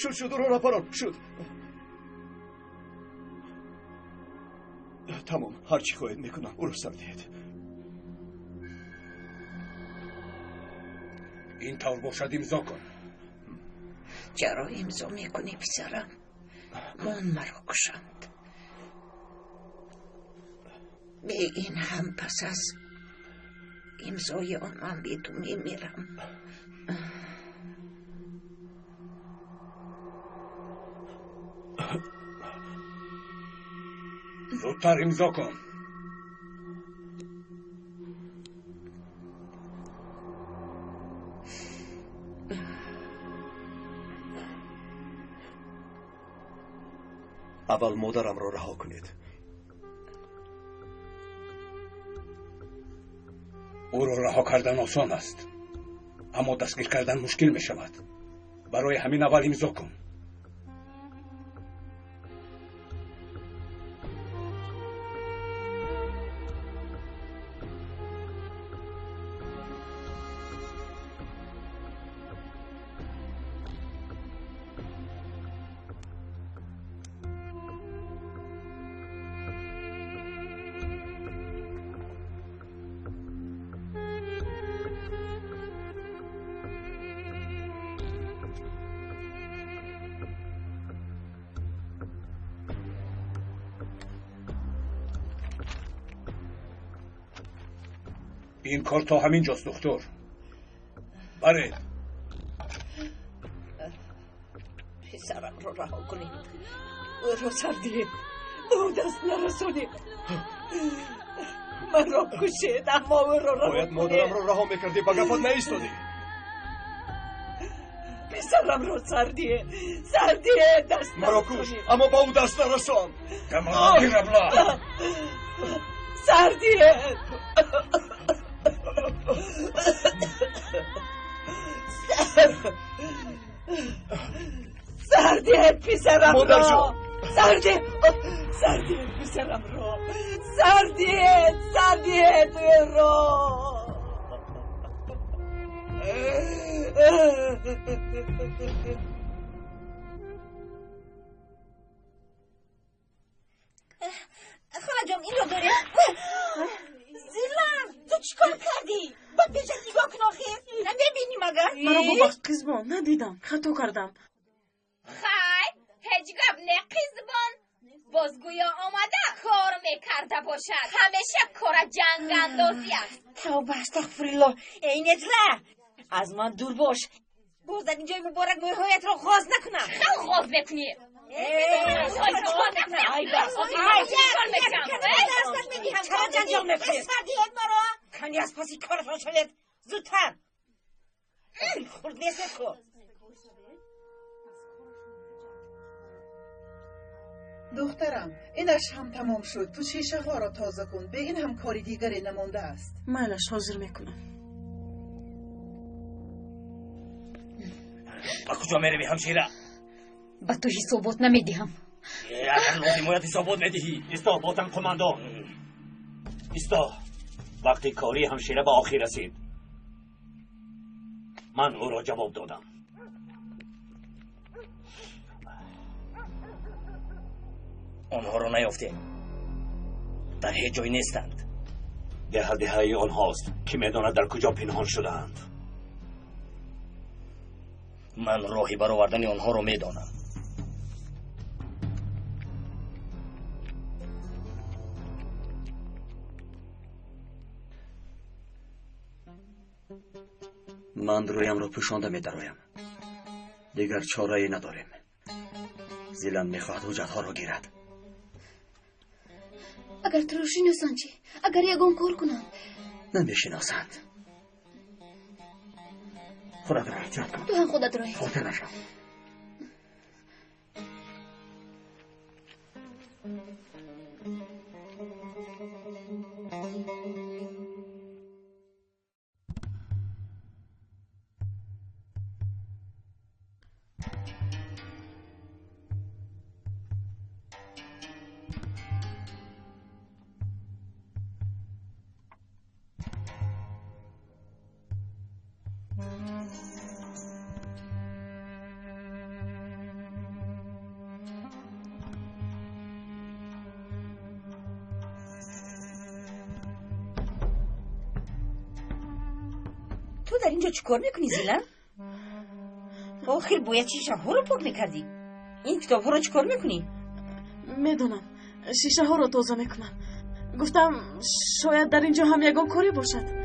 شد رو شد. تمام، هرچی خواهید میکنم او رو سردید. این طور باشد امضا کن. چرا امضا میکنی پسرم؟ من مرا کشند. به این هم پس از امضای آن من به تو میمیرم. زودتر امضا کن. اول مادرم را رها کنید. او را رها کردن آسان است، اما دستگیر کردن مشکل می شود. برای همین اول امضا کن. این کار تا همین جاست دکتر. برید. پسرم رو رها کنید. او رو سردید. او دست نرسونید. من را کشید اما او رو رها باید کنید. مادرم را رها میکردی، با گفت نایستادی. پسرم رو سردید دست مرا کش، اما با او دست نرسان. تمام گیر ابلا. سردید پسرم را. سردید پسرم را. سردید را. خاله جان این رو داره. زیلم تو چیکار کردی؟ باید بجا نگاه کن آخه. نمیبینی مگر؟ مرا ببخش قیزبان، ندیدم، خطا کردم. خیر هیچ گپ نه قیزبان. بازگویا آمده کار میکرده باشد. همیشه کار جنگ اندازی است. توبه استغفرالله. اینت ره از من دور باش. باز در اینجای مبارک موهایت را خواست نکنم. خیلی خواست بکنی. چرا جنجال میکنی؟ سردید مرا. کنی از پسی کارت را شدید. زودتر خورد نیست کن. دخترم اینش هم تمام شد. تو شیشه ها را تازه کن. به این هم کاری دیگری نمانده است. مالش حاضر میکنم. با کجا میروی همشیره؟ به تو حسابات نمیدهم. اگر لازم باید حسابات میدهی. استا باتن کماندو. استا وقتی کاری همشیره به آخر رسید من او را جواب دادم. آنها را نیافتیم. در هیچ جای نیستند. دهی آنهاست که میداند در کجا پنهان شدند. من راهی برآوردن آنها را میدانم. من رویم را پوشانده می‌درایم. دیگر چاره‌ای نداریم. زیلم میخواهد حجت‌ها را گیرد. اگر تو رو شناسند چی؟ اگر یگان کار کنند؟ نمیشناسند. خودت را احتیاط کن. تو هم خودت را احتیاط خاطر نشو. تو در اینجا چی کار میکنی زیلن؟ آخر باید شیشه ها رو پاک میکردی. این کتاب ها رو چی کار میکنی؟ میدونم شیشه ها رو تازه میکنم. گفتم شاید در اینجا هم یگان کاری باشد.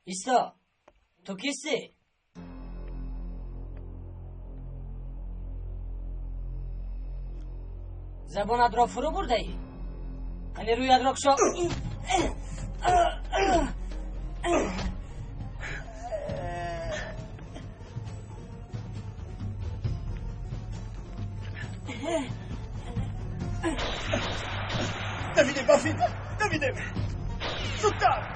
ایستا تو کیستی؟ زبانت را فرو برده ای؟ یعنی رویت را کشا؟ نمیدیم بافید نمیدیم زودتر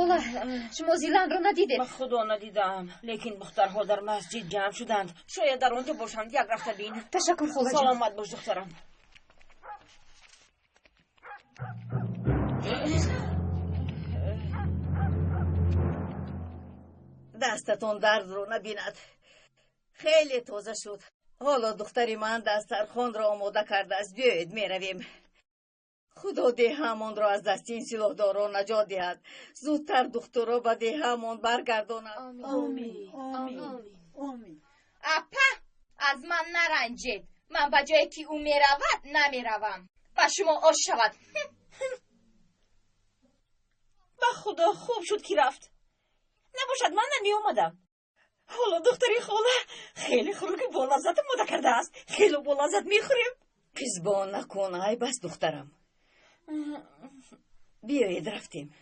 خلا شما زیلن رو ندیدید؟ من خدا ندیدم، لیکن دخترها در مسجد جمع شدند. شاید در آنجا باشند. یک رفته بین. تشکر خلا جان. سلامت باش دخترم. دستتون درد رو نبیند. خیلی تازه شد. حالا دختری من دسترخوان را آماده کرده است. بیایید میرویم. خدا دهمان را از دست این سلاحداران نجات دهد. زودتر دختر را به دهمان برگرداند. آمین. اپا از من نرنجید. من به جایی که او میرود نمیروم. و شما آش شود. به خدا خوب شد که رفت. نباشد من نمی آمدم. حالا دختری خاله خیلی خوروک با لذت ماده کرده است. خیلی با لذت میخوریم. قزبان نکن ای بس دخترم. بیایید رفتیم.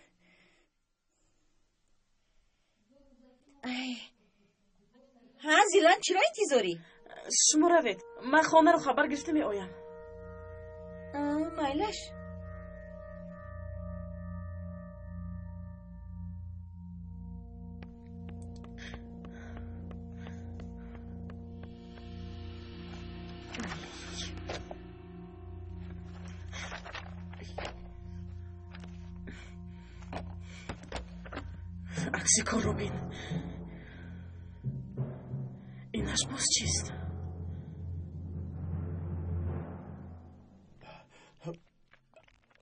ها زیلن چرا انتظاری؟ شما روید. من خانه رو خبر گرفته می آیم. مایلش. عکس کار رو بین. اینش باز چیست؟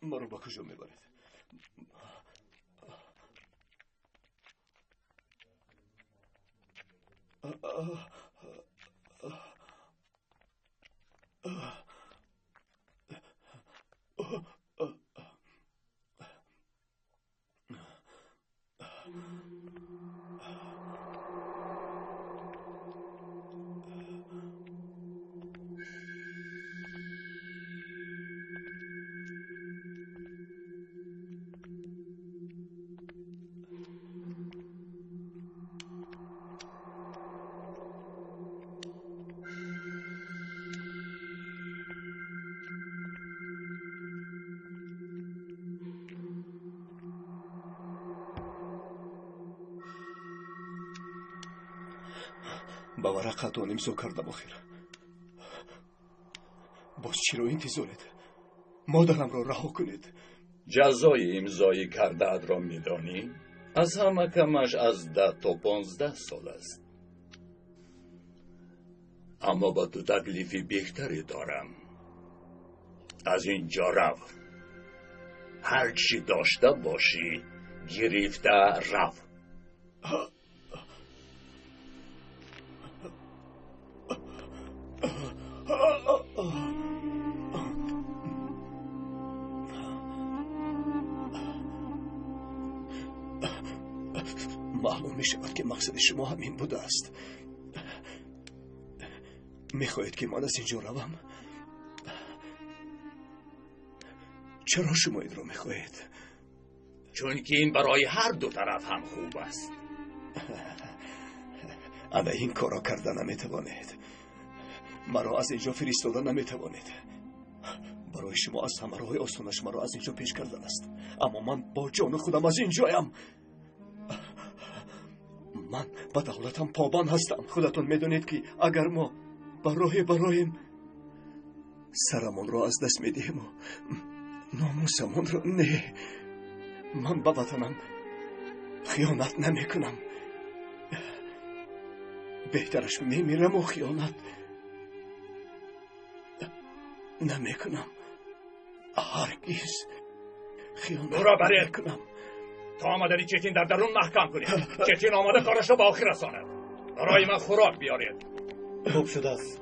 ما رو با کجا میبرد؟ با ورقت امضا کردم آخر. باز چرا انتظارت؟ مادرم را رها کنید. جزای امضای کرده‌ات را میدانی؟ از همه کمش از 10 تا 15 سال است. اما با تو تکلیفی بهتری دارم. از اینجا رو. هر چی داشته باشی گرفته رو. معلوم می شود که مقصد شما همین بوده است. می خواهید که من از اینجا روم؟ چرا شما این را می خواهید؟ چون که این برای هر دو طرف هم خوب است. اما این کارا کردن نمی توانید. مرا از اینجا فرستادن نمی توانید. برای شما از همه راه آسانش مرا از اینجا پیش کردن است، اما من با جان خودم از اینجایم. من به دولتم پابند هستم. خودتون میدونید که اگر ما برایم سرمون را از دست میدهیم و ناموسمون را نه، من به وطنم خیانت نمیکنم. بهترش میمیرم و خیانت نمیکنم. هرگز خیانت نمیکنم. تا آمدنی چتین در درون محکم کنید. چتین آمده کارش را به آخر رساند. برای من خوراک بیارید. خوب شده است.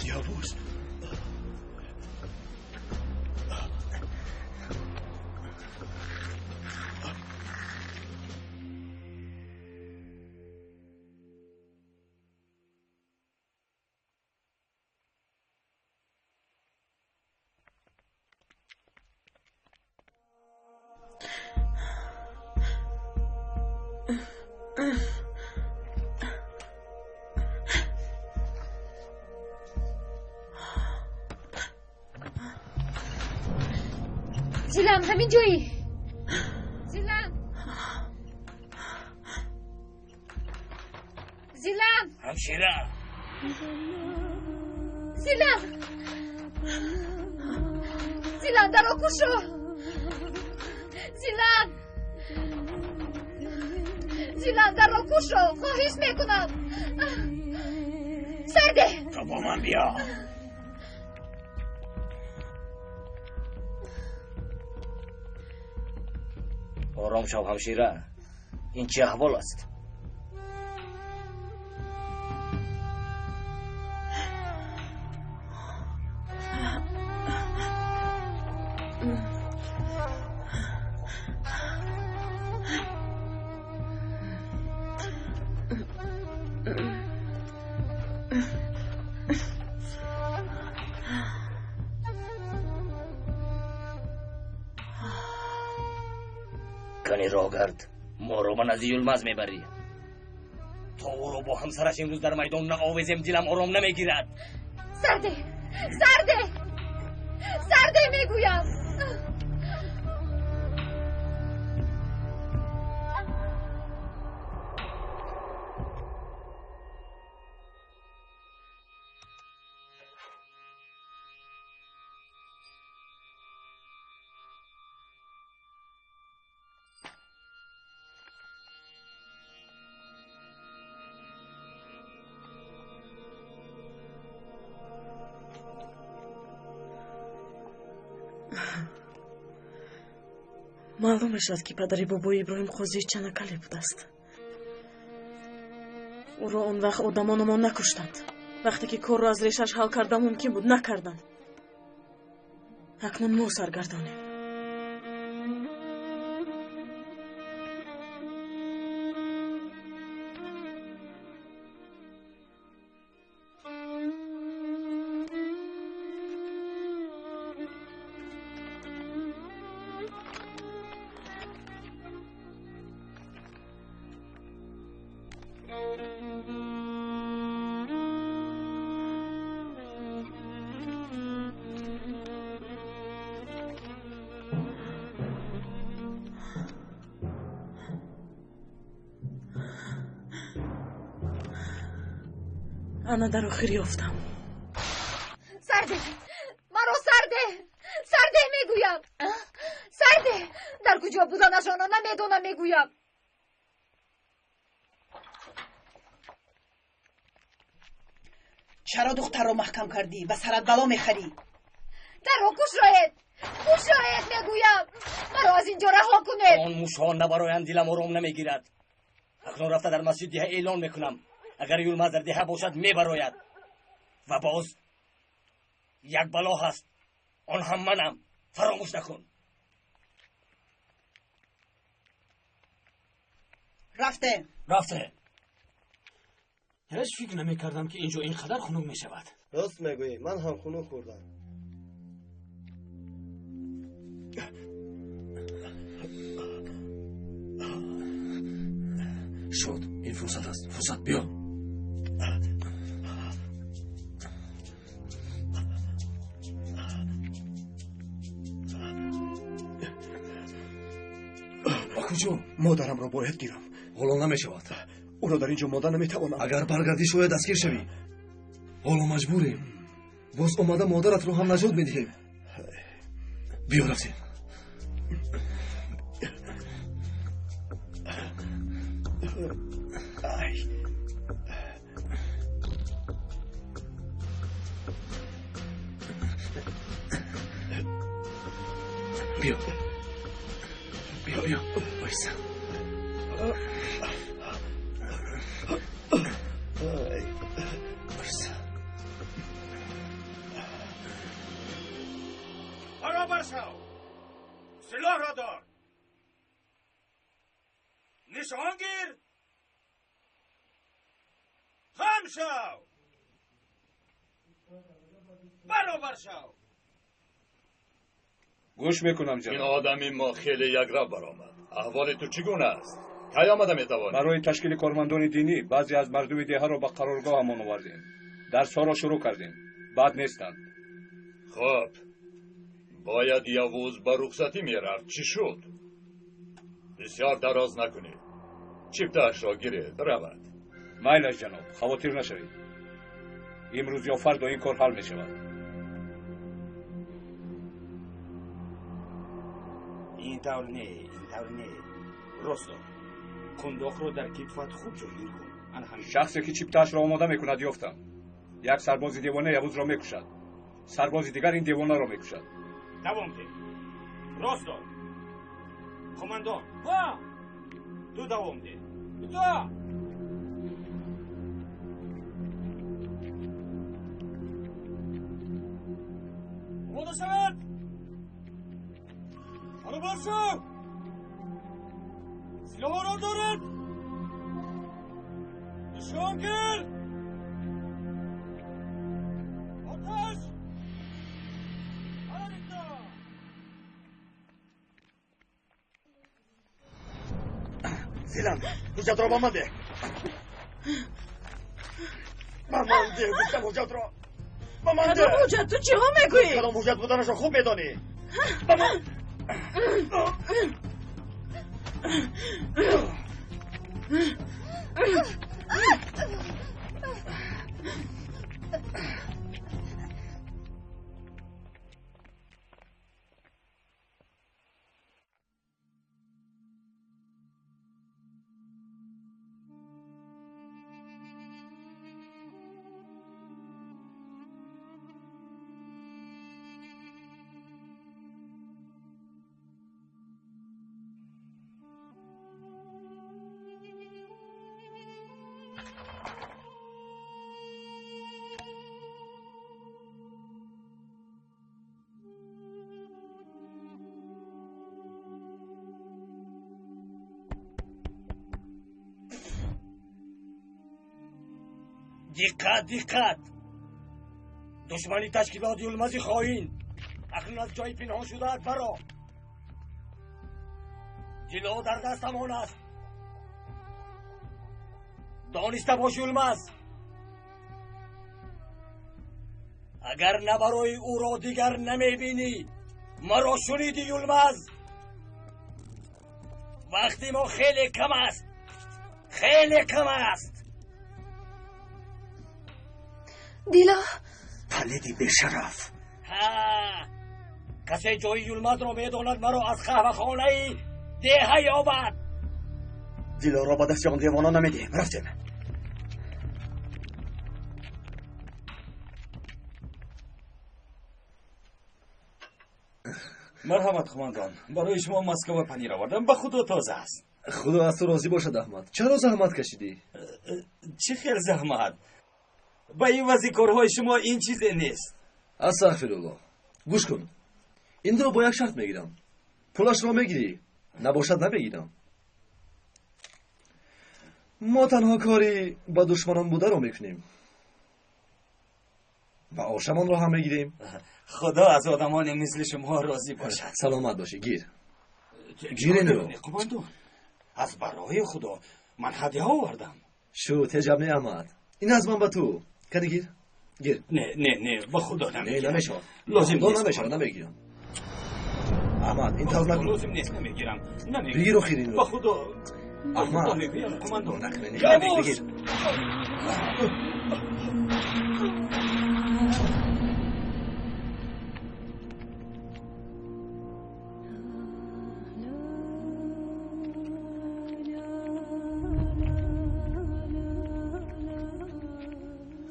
یابوس زیلم همین جایی. زیلم همشیره زیلم در آکو شو. زیلم در آکو شو. خواهش میکنم. سرده تو با من بیا. آرام شو همشیره. این چه احوال است؟ کنی راگرد ما رو من از یلمز میبری. تا او رو با همسرش امروز در میدان نآویزیم دلم آرام نمیگیرد. سرده میگویم. معلوم شد که پدر بابای ابراهیم خوزی چنکلی بود است. او را اون وقت آدمانمان نکشتند. وقتی که کار را از ریشش حل کردن ممکن بود نکردند. اکنون ما سرگردانیم. انا در آخر یافتم. سرده مرا سرده میگویم. سرده در کجا بودنش آنها نمیدونم میگویم. چرا دختر رو محکم کردی؟ به سرت بلا میخری. در آکوش راید. شاید میگویم مرا از اینجا رها کنید. آن موشان نبراین دلم آرام نمیگیرد. اکنون رفته در مسجد ده اعلان میکنم اگر یولمز در ده باشد میبراید و باز یک بلا هست آن هم منم. فراموش نکن. رفته. هیچ فکر نمیکردم که اینجا اینقدر خنک میشود. راست میگویی، من هم خنک خوردم. شد این فرصت است. فرصت بیا. کجا؟ مادرم را باید گیرم. حالا نمیشود. او را در اینجا ماندن نمیتوانم. اگر برگردی شاید دستگیر شوی. حالا مجبوریم. باز آمده مادرت رو هم نجات میدهیم. بیا رفتیم. بیا. بیا. بایسته. برابر شو. سلاح را دار. نشان گیر. خم شو. برابر شو. گوش میکنم جناب. این آدمی ما خیلی یک رب برآمد. احوال تو چگونه است؟ کی آمده میتوانی؟ برای تشکیل کارمندان دینی بعضی از مردم دیه را به قرارگاه همون آوردیم. درس ها را شروع کردیم. بعد نیستند. خب باید یوز به رخصتی میرفت. چی شد؟ بسیار دراز نکنید. چیپتاش را گیرید رود. مایلش جناب، خواطر نشوید. امروز یا فردا این کار حل می شود. این طور نه. رستم کنداق رو در کتفت خوب جایگیر کن. شخصی که چیپتاش را آماده میکند یافتم. یک سرباز دیوانه یوز را میکشد. سرباز دیگر این دیوانه را میکشد. دوام ده. رستم کماندان تو دوام ده. آماده شود. برابر شو. سلاح را دارد. نشان گیر. آتش. زیلان حجت را با من ده. گفتم حجت را با من ده. کدام حجت؟ تو چی ها میگویی؟ کدام حجت بودنش را خوب میدانی. با من دقت دشمنی تشکیلات یولمزی خواهین اکنون از جای پنهان شده برا جلو در دستمان است. دانسته باش یولمز اگر نه برای او را دیگر نمیبینی مرا شنیدی یولمز. وقتی ما خیلی کم است. دیلا پلیدی بشرف. کسی جای یولمز را میداند مرا از قهوه خانه ده یابد. دیلا را با دست آن دیوانا نمیدیم. رفتیم. مرحمت قماندان، برای شما مسکو پنیر آوردم، به خدا تازه است. خدا از تو راضی باشد احمد. چرا زحمت کشیدی؟ چه خیلی زحمت؟ با این وضع کارهای شما این چیزی نیست. استغفرالله. گوش کن. این رو با یک شرط میگیرم. پولش را میگیری؟ نباشد نمیگیرم. ما تنها کاری با دشمنان بوده رو میکنیم و آشمان رو هم میگیریم. خدا از آدمان مثل شما راضی باشد. سلامت باشی. گیر این رو. قماندان، از برای خدا من هدیه آوردم. شو تجب نه احمد. این از من به تو. کنی گیر. نه به خدا نمیگیرم. نه نمیشه. لازم نیست. نمیشه نمیگیرم. احمد این تاز نکن. لازم نیست نمیگیرم. بگیر و خیر این رو. به خدا. احمد نمیگیرم قماندان. بگیر.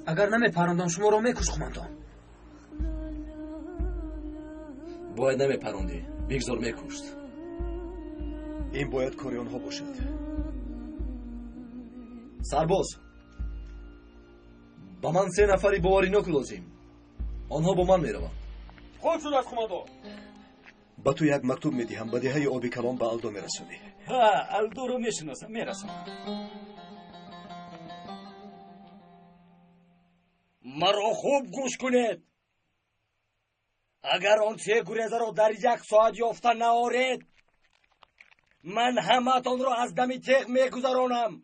اگر نمیپراندم شما رو میکش قماندان. باید نمیپراندی. بگذار میکشت. این باید کاری آنها باشد. سرباز با من 3 نفری بوارینوک لازم. آنها با من میروند. خوب شد از قماندان. با تو یک مکتوب میدهم به دهه آبی کلام به الدو میرسونی. الدو رو میشناسم میرسونم. مرا خوب گوش کنید. اگر آن 3 گریزه را در 1 ساعت یافته نآورید من همتان را از دم تیغ میگذرانم.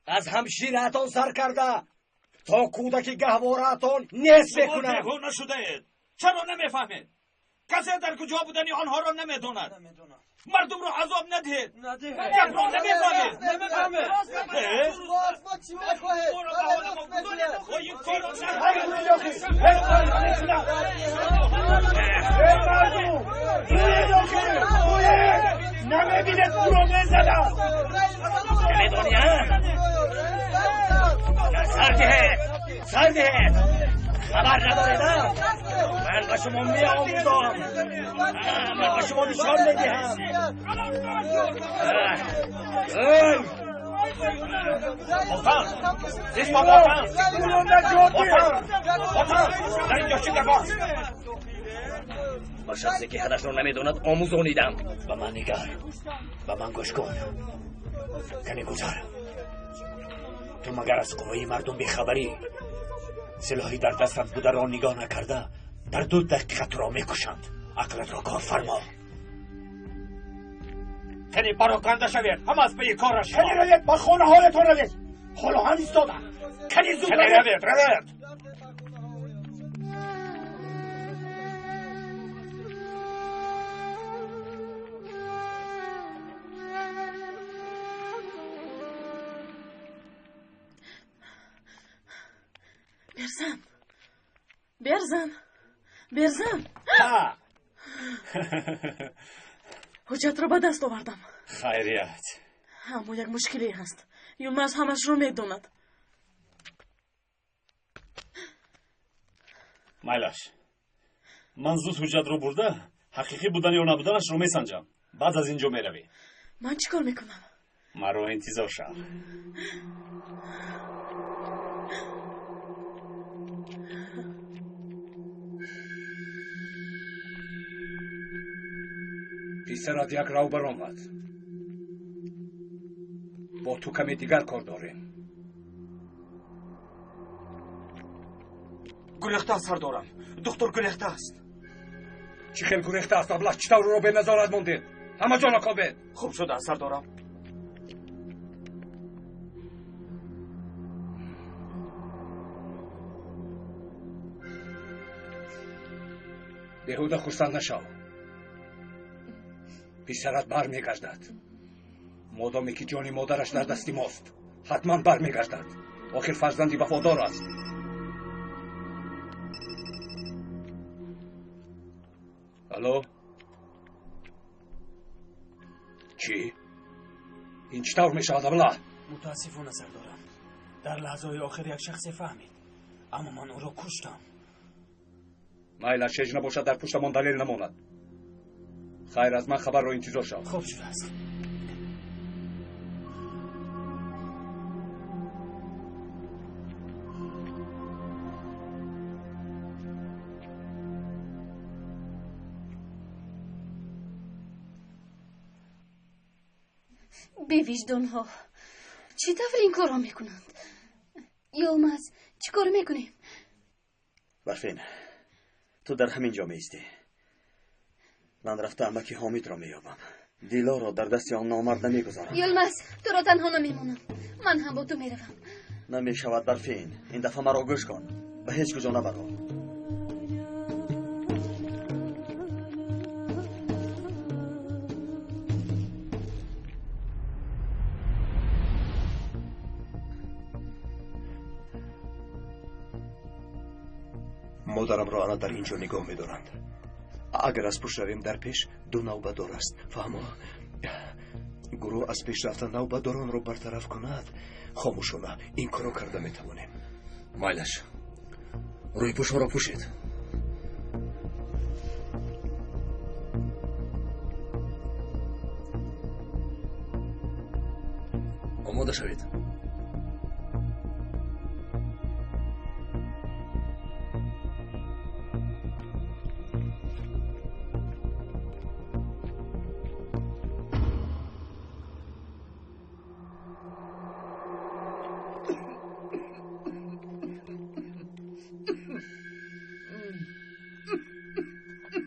از همشیره‌تان سر کرده تا کودک گهواره‌تان نیست بکنم. شما دیوانه نشده اید. چرا نمیفهمید؟ کسی در کجا بودنی آنها را نمیداند. مردم را عذاب ندهید. جب را نمیفهمید. نمیبینید او را میزدم. نمیدانی سر دهید. خبر ندارید من به شما میآموزم. من به شما نشان میدهم. بطن اسم بطن در اینجا چی دفاع با شخصی که هدف رو نمیدوند آموزانیدم. به من نگر، به من گوش کن. کنی گذار تو مگر از قوای مردم بیخبری؟ سلاحی در دستت بوده را نگاه نکرده در 2 دقیقه تو را میکشند. عقلت را کار فرما. کنی پراکنده شوید. هم از پی کارش کنی روید. با خونه حالتون روید. حالا هم ایستاده. کنی زود روید. برزن حجت رو به دست آوردم. خیریت. اما یک مشکلی هست. یلماز همش رو میدوند. مایلاش من زود حجت رو برده حقیقی بودن یا نبودنش رو میسنجم. بعد از اینجا میروی. من چیکار میکنم؟ مرا انتظار شو. پسرت یک راهبر آمد. با تو کمی دیگر کار داریم. گریخته سردارم. دکتر گریخته است. چی خیلی گریخته است؟ ابله چطور رو به نظارت موندید؟ همه جا نکابید. خوب شده سردارم. بیهوده خرسند نشو. پسرت بر میگردد. مادامی که جان مادرش در دست ماست حتما بر میگردد. آخر فرزندی وفادار است. الو؟ چی؟ این چطور میشود ابله؟ متاسفانه سردارم. در لحظه آخر یک شخص فهمید اما من او را کشتم. майла шеж набошад дар пуштамон далел намонад. хайр аз ман хабарро интизор шав. خوب شده است. بی وجدان ها چی طفل این کارا میکنند؟ یلمز چی کار میکنیم؟ برفین تو در همین جا میستی. من رفته امکی حامید را میابم. دیلا را در دست آن نامرد نمیگذارم. یلمز تو را تنها نمیمونم. من هم با تو میروم. نمیشود برفین. این دفعه مرا گوش کن. به هیچ کجا نبرو. مادرم را آنها در اینجا نگاه می‌دارند. اگر از پشت رویم در پیش دو نوبتدار است. فهمو؟ گروه از پیش رفتن نوبتداران را برطرف کند. خاموشانه این کارو کرده میتوانیم. مایلش روی پوشها را پوشید. آماده شوید.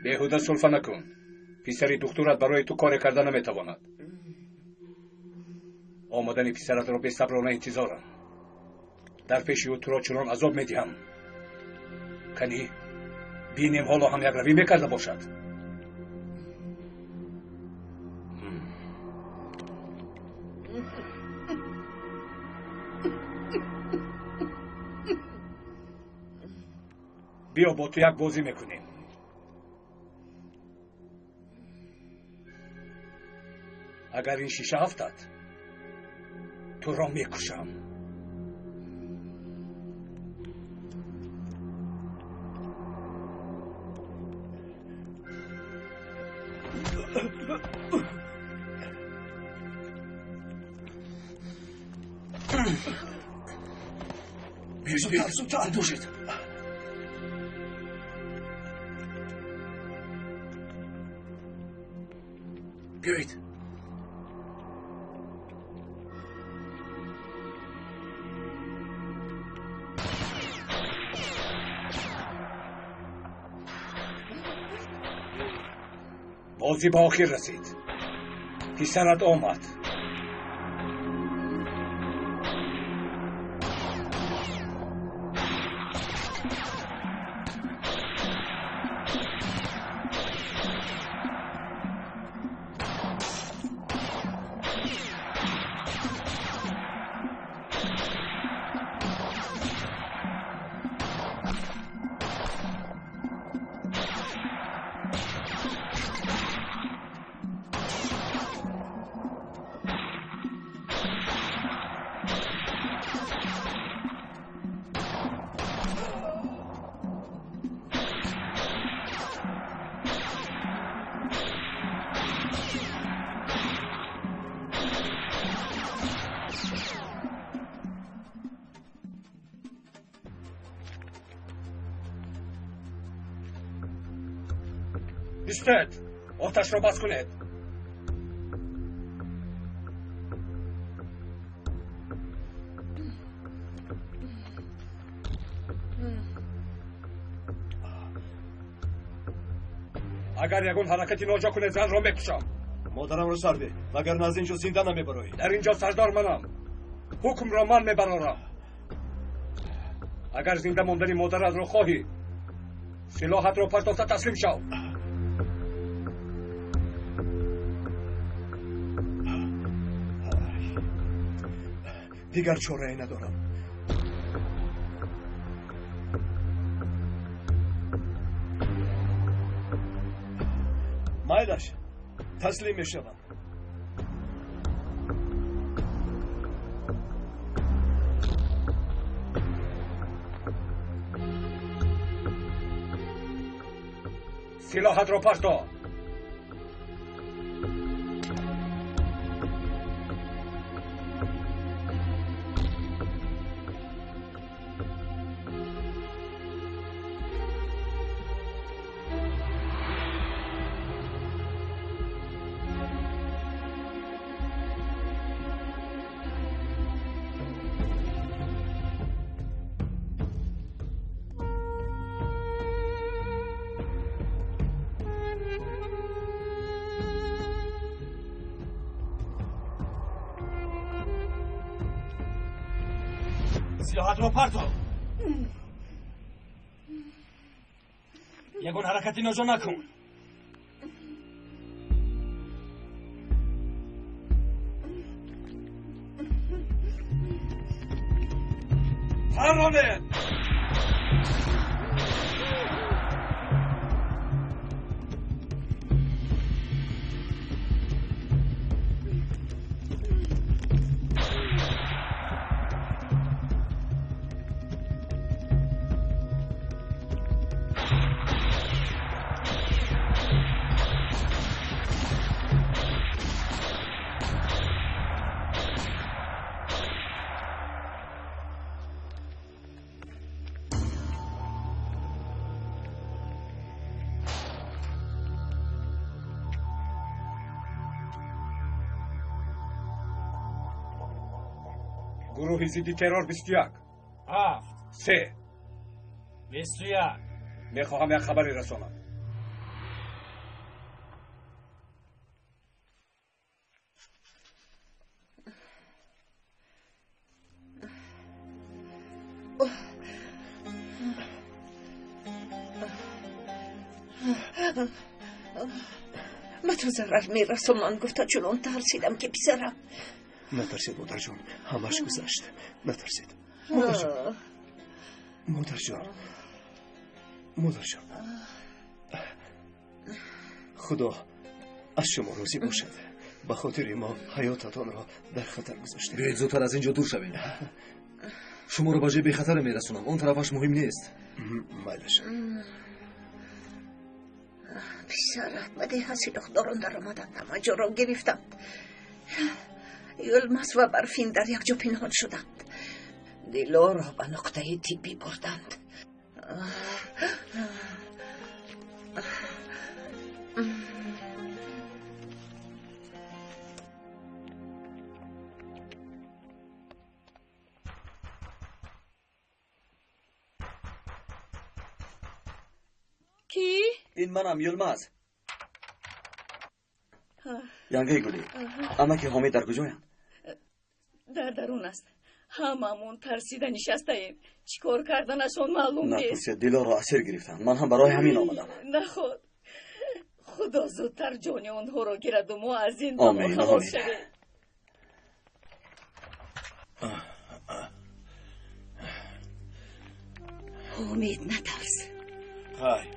بیهوده سلفه نکن. پسری دخترت برای تو کار کرده نمیتواند. آمدن پسرت را به صبرانه انتظارم. در پیش او تو را چنان عذاب میدهم کنی بینیم حالا هم یک روی میکرده باشد. بیا با تو یک بازی میکنیم. اگر این شیشه افتد تو را میکشم. زودتر دوشید. بیایید. بازی به آخر رسید. پسرت آمد. ایستد. آتش را بس کنید. اگر یگون حرکتی ناجا کنه زن را میکشم. مادرم را سرده وگرنه از اینجا زنده نمیبرایی. در اینجا سردار منم. حکم را من میبرارم. اگر زنده ماندنی مادرت را خواهی سلاحت را پرتافته تسلیم شو. دیگر چاره‌ای ندارم. مایلش تسلیم میشوم. سلاحت رو پس دار. سلاحت رو پرتاب. یگون حرکتی نجا نکن. ترانه گروه ضد ترور 21 7 3 21 میخواهم یک خبری رسانم. من تو ضرر میرسونم. گفتا چون ترسیدم که پسرم. نترسید مادر جان، همش گذشت. نترسید مادر جان. مادر جان، مادر جان، خدا از شما راضی باشد. به خاطر ما حیاتتان را در خطر گذاشته. بیایید زودتر از اینجا دور شویم. شما رو به جای بی خطر میرسونم. اون طرفش مهم نیست. میلش. پسرم بده حسیلخ دارن در آمدن. همه جا را گرفتند. یلماس و برفین در یک جا پنهان شدند. دیلا را به نقطه طبی بردند. کی؟ این منم یلماز. ینگه گلی. اما که حامد در کجایند؟ در درون است. هممون ترسیده نشسته ایم. چیکار کردنشون معلوم نیست. نترسید، دیلا را اسیر گرفتند. من هم برای همین آمدم. نه خود. خدا زودتر جان اونها رو گیرد و ما از این آمین خلاص شویم. امید نترس. های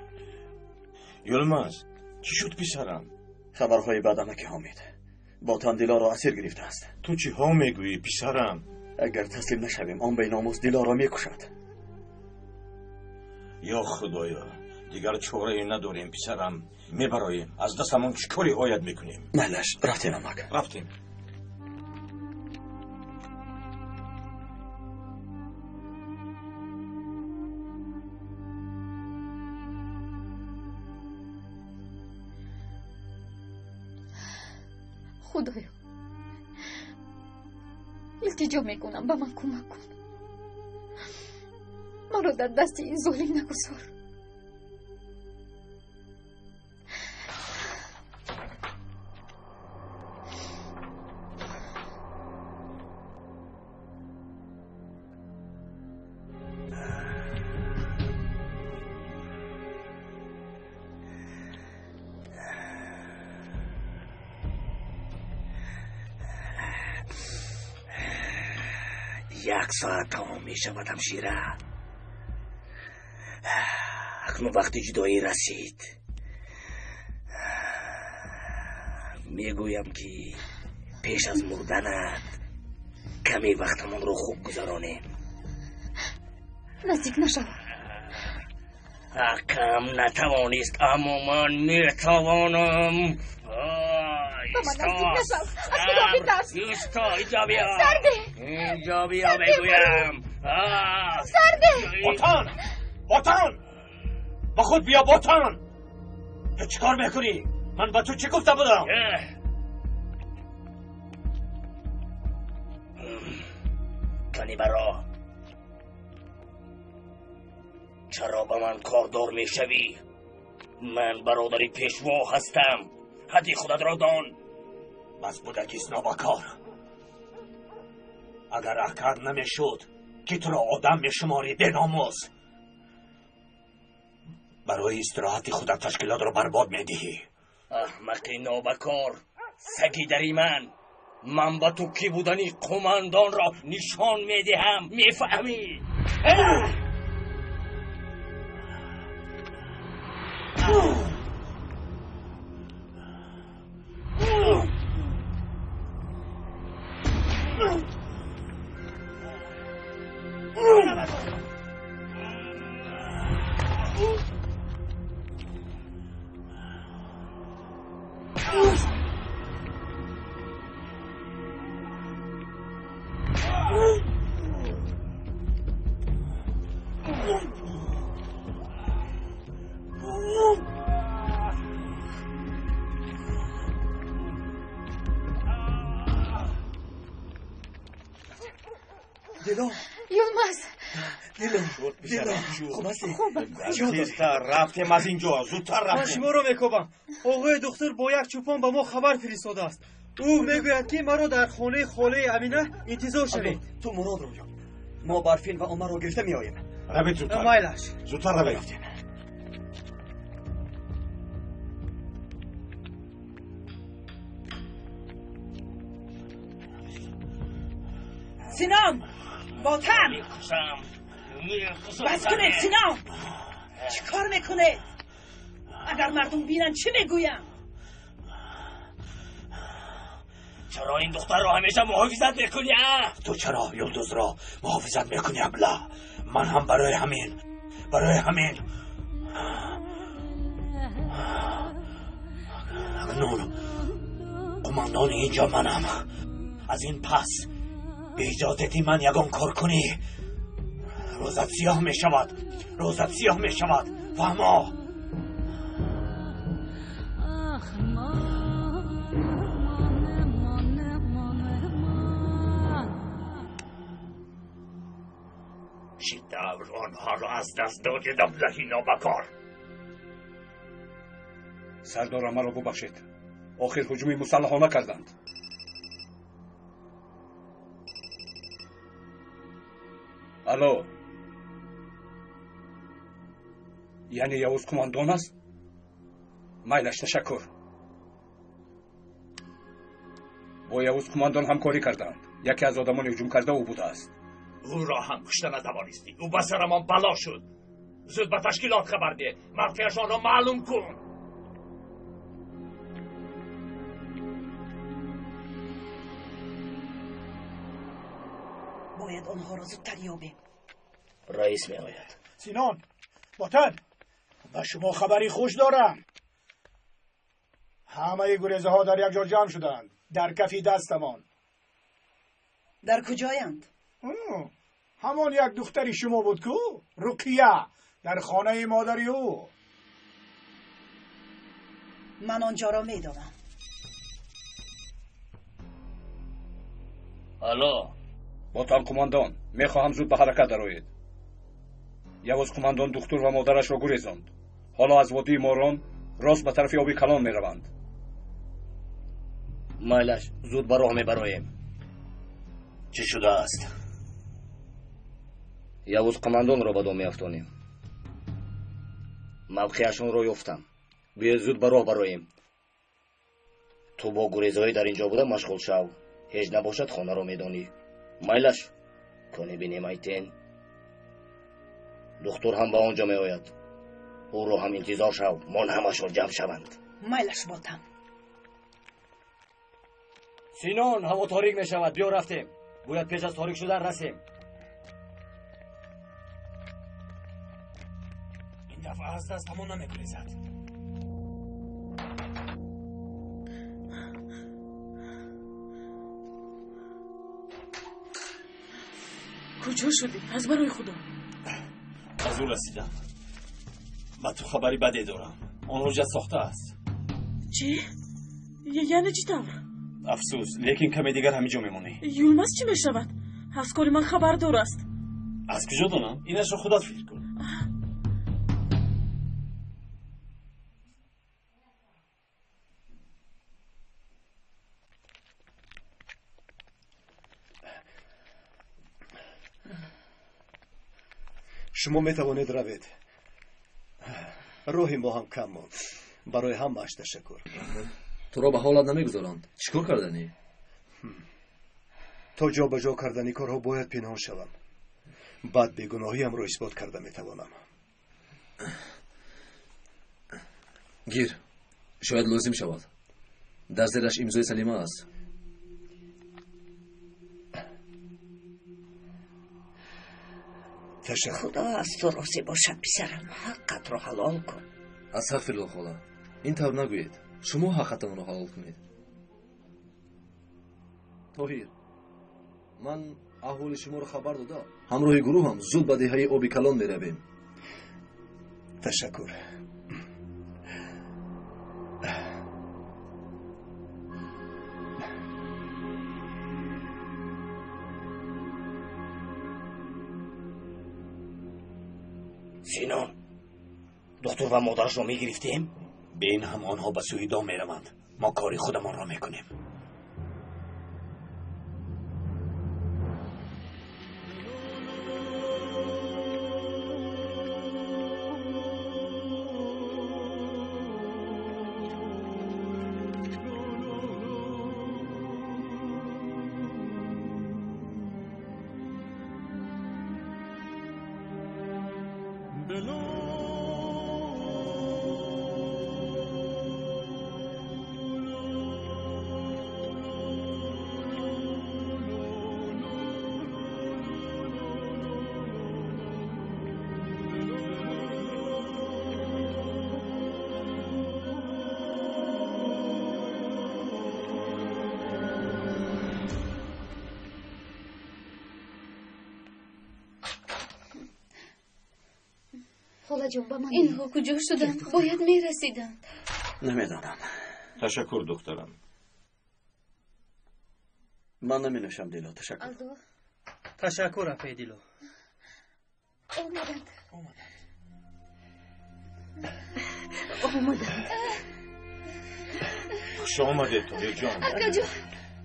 یلماز چی شد پسرم؟ خبرهای بعد که حامد با دیلا را اسیر گرفته است. تو چی ها میگویی پسرم؟ اگر تسلیم نشویم آن به ناموس دیلا را میکشد. یا خدایا دیگر چاره ای نداریم پسرم. میبراییم از دستمون چکاری آید میکنیم. ملش رفتیم امک. رفتیم. خدایا التجا میکنم به من کمک کن. من رو در دست این ظالم نگذار. یک ساعت تمام می شود همشیره. اکنون وقت جدایی رسید. میگویم که پیش از مردنت کمی وقتمون رو خوب گذرانیم. نزدیک نشو. حقم نتوانست اما من میتوانم. با من نزدیک نشو. از خدا بترس. ایستا اینجا بیا. سرده. اینجا بیا بگویم. سرده. بوتان با خود بیا بوتان. تو چیکار میکنی؟ من با تو چی گفته بودم؟ کنی برا چرا به من کاردار میشوی؟ من برادری پیشوا هستم. حدی خودت را دان. بس بودکیست نابکار. اگر اکر نمیشد که تو را آدم میشماری بناموس، برای استراحت خودت تشکیلات را برباد میدهی. احمق نابکار، سگی دری من با تو کی بودنی قماندان را نشان میدهم. میفهمی؟ دیلو یلماز دیلو خوب هستی؟ زودتر رفتیم از اینجا. زودتر من رفتیم. شما رو میکوبم. آقای دکتر با یک چوپان به ما خبر فرستاده است. او میگوید که مرا در خانه خاله امینه انتظار شوید. تو مراد رو جان، ما برفیل و عمر رو گرفته میاییم. روید زودتر. مایلش زودتر روید. سینام باتن بس کنید. سینام چی کار میکنه؟ اگر مردم بینن چی میگویم؟ چرا این دختر را همیشه محافظت میکنی؟ تو چرا یلدوز را محافظت میکنی ابله؟ من هم برای همین اکنون قماندان اینجا منم. از این پس به اجازتی من یگان کار کنی روزت سیاه می شود. فهما؟ شیدور آنها را از دست دادی ابلهی نابکار. سردار مرا ببخشید. آخر هجومی مسلحانه کردند. الو، یعنی یوز کماندان است؟ مایلش تشکر. با یوز کماندان همکاری کردند. یکی از آدمان هجوم کرده او بوده است. او را هم کشته نتوانستی. او به سرمان بلا شد. زود به تشکیلات خبر ده. مخفیشان را معلوم کن. باید آنها را زودتر یابیم. رئیس می آید. سینان باتن، به شما خبری خوش دارم. همه گریزه ها در یک جا جمع شدند. در کفی دستمان. در کجایند؟ همان یک دختری شما بود کو؟ رقیه، در خانه مادری او. من آنجا را میدانم. الو، باتان کماندان، میخواهم زود به حرکت درآیید. یوز کماندان دختر و مادرش را گریزاند. حالا از وادی ماران راست به طرف آبی کلان میروند. مایلش زود به راه میبراییم. چی شده است؟ یوز کماندان را به دام میافتانیم. موقعشان را یافتم. بیا زود به راه براییم. تو با گریزهای در اینجا بوده مشغول شو. هیچ نباشد خانه را میدانی. مایلش کنی بینیم ایتین. دختر هم به آنجا می آید. او را هم انتظار شو. من همشون جمع شوند. مایلش باتم. سینان، هوا تاریک می شود. بیا رفتیم. باید پیش از تاریک شدن رسیم. این دفعه از دست همون نمیگریزد. کجا شدی؟ از برای خدا. از او رسیدم. با تو خبری بده دارم. اون روژه ساخته است. چی؟ یعنی چی طور؟ افسوس، لیکن کمی دیگر همینجا میمونی. یولماز چی میشود؟ از کاری من خبردار است. از کجا دونم؟ اینش رو خودت فکر کن. شما میتوانید روید. راهی ما هم کم ماند. برای همه‌اش تشکر. تو را به حالت نمیگذارند. چیکار کردنی؟ تا جا به جا کردنی کارها باید پنهان شوم. بعد بیگناهیم را اثبات کرده میتوانم. گیر. شاید لازم شود. در زیرش امضای سلیمه است. تشکر. خدا از تو راضی باشد پسرم. حقت را حلال کن. استغفرالله خاله. این طور نگویید. شما حقتان را حلال کنید. طاهیر، من احوال شما را خبر داده. همراه گروه هم زود به دهه آبی کلان میرویم. تشکر. سینان، دکتر و مادرش را میگرفتیم؟ به این هم آنها به سوی دام میروند. ما کاری خودمان را میکنیم. خاله جان با من اینها کجا شدن؟ باید میرسیدن. نمیدانم. تشکر دخترم. من نمی نوشم دیلو. تشکر. الدو. تشکر اپی دیلو. اومدند. خوش آمده طاهیر جان. اکا جان.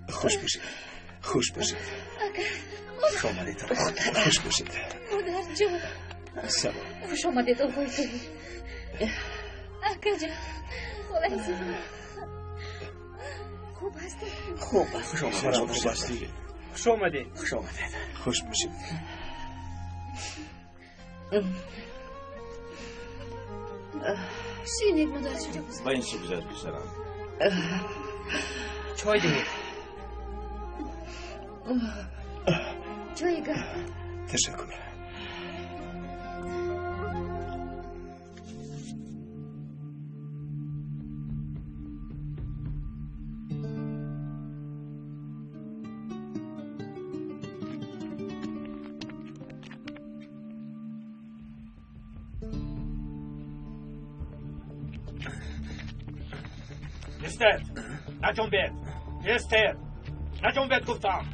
خوش باشید. خوش باشید. خوش آمدید. خوش باشید. مادر جان. سلام. خوش آمدید آقای طاهیر. اکا جان. خدا عزیزم. خوب هستی؟ خوب. خوش آمدید. خوب هستی. خوش آمدید. خوش آمدید. خوش باشید. شینید مادر جان. با این سو گذر پسرم. چای دهید. چای گرم. تشکر. استر، نجنبید. استر، نجنبید گفتم.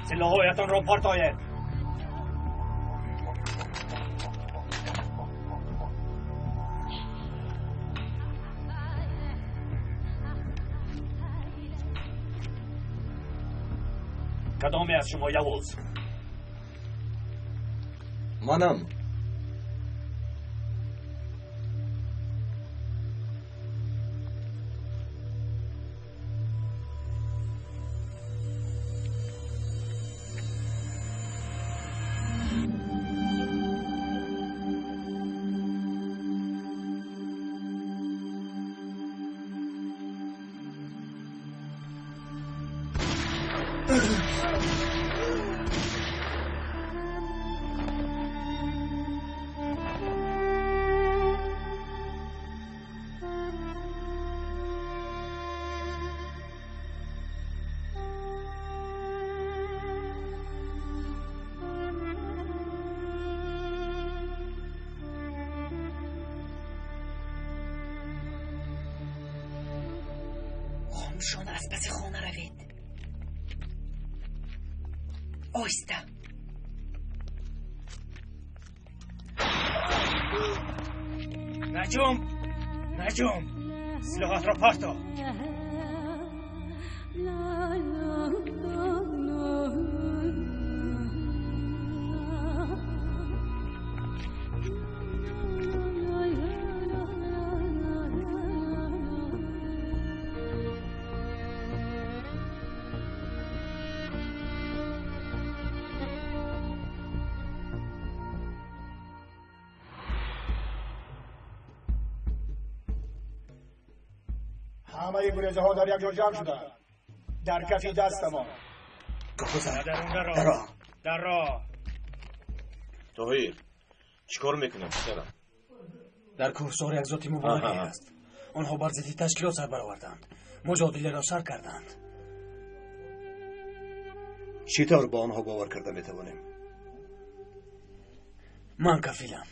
سلاحایتان را پارتاید. کدامی از شما یوز؟ منم. شان از پس خانه روید. آیسته. نجوم سلاحات را پارتو. همه گریزه ها در یک جا جمع شدن. در کفی دست ما. در راه. توهیر چیکار میکنم پسرم؟ در کورسار یک ذاتی مبارکی است. آنها بر ضد تشکیلات سر برآوردند. مجادله را سر کردند. چطور با آنها باور کرده میتوانیم؟ من کفیلم.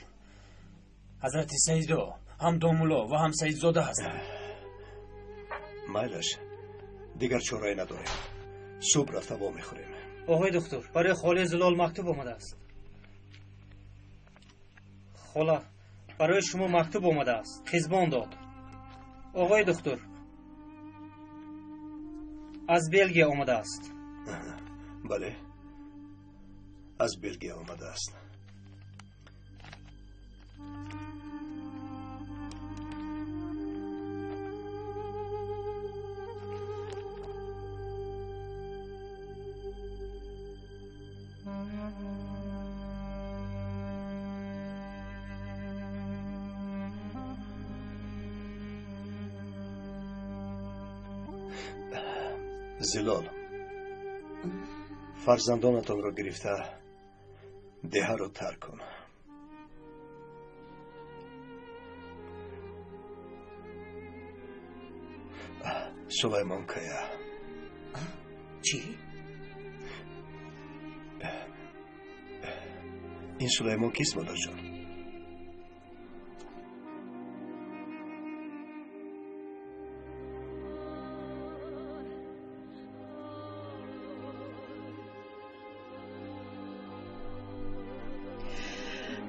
حضرت سیدو هم دومولا و هم سید زاده هستند. مایلش دیگر چاره نداریم. صبح رفته با میخوریم. آقای دکتر برای خاله زلال مکتوب آمده است. خاله برای شما مکتوب آمده است. خیزبان داد. آقای دکتر از بلژیم آمده است. بله از بلژیم آمده است. زلال فرزندانتان را گرفته ده را ترک کن. سلیمان کیا. چی؟ این سلیمان کیست مادر جان؟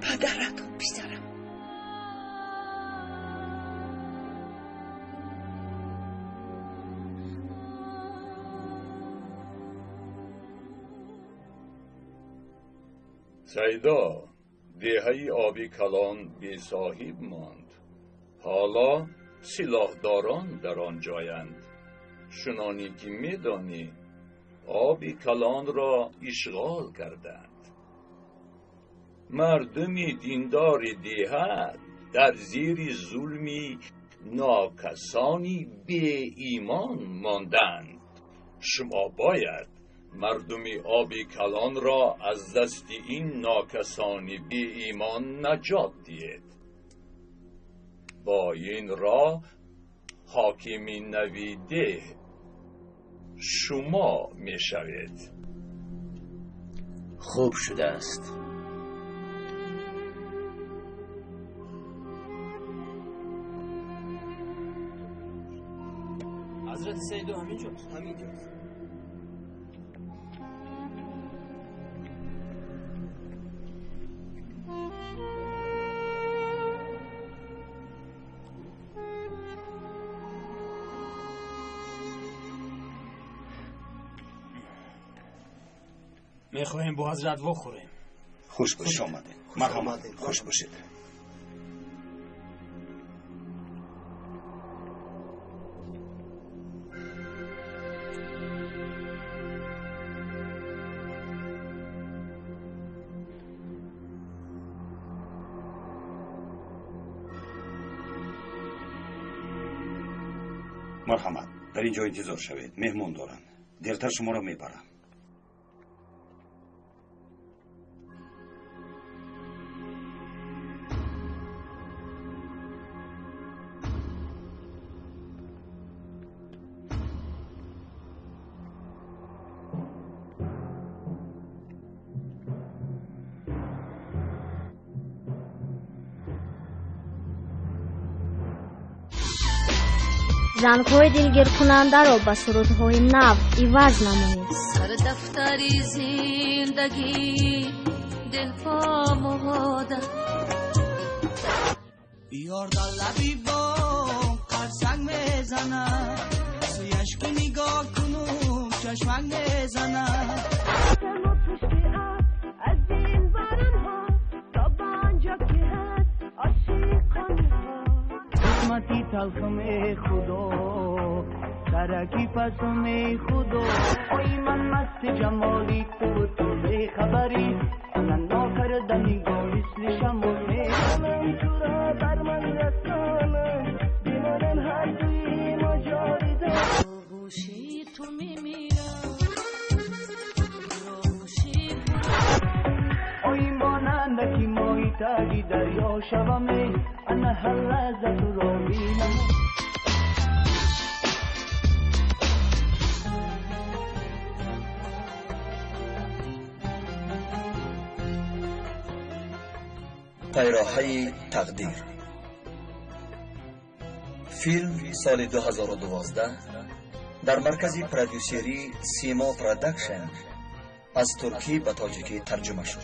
پدرتون پسرم. سیدا دهه آبی کلان بی صاحب ماند. حالا سلاحداران در آن جایند. چنانی که میدانی آبی کلان را اشغال کردند. مردمی دیندار دهه در زیر ظلمی ناکسانی بی ایمان ماندند. شما باید مردمی آبی کلان را از دست این ناکسانی بی ایمان نجات دهید. با این راه حاکمی نویده شما می شوید. خوب شده است. حضرت سیدو همینجاست. میخواهیم با حضرت بخوریم. خوش باشید. خوش آمدین. مرحبا. خوش باشید. مرحمت در اینجا انتظار شوید. مهمون دارن. دیرتر شما را میبرم. رنگ‌های دلگیر کننده را به سرودهای نو عوض نمایید. سر دفتری زندگی دل پا مواده یار در لبی بام قرصنگ میزنه سویش که نگاه کنم چشمنگ میزنه از این برنها تا بانجا که هست عاشقانه قسمتی تلخم خدا ترکی پسم خدا ای من مست جمالی تو خبری من ناکردنی گویس شمونه من تو را بر من رسانه بیمارن هر دوی ما جاریده روشی تو میمیرم روشی ای ماننده که مایی تاگی دریا شبمه انا هر لحظه تو را بینم پیراهی تقدیر فیلم سال 2012 در مرکز پرودیوسری سیما پروداکشن از ترکی به تاجیکی ترجمه شد.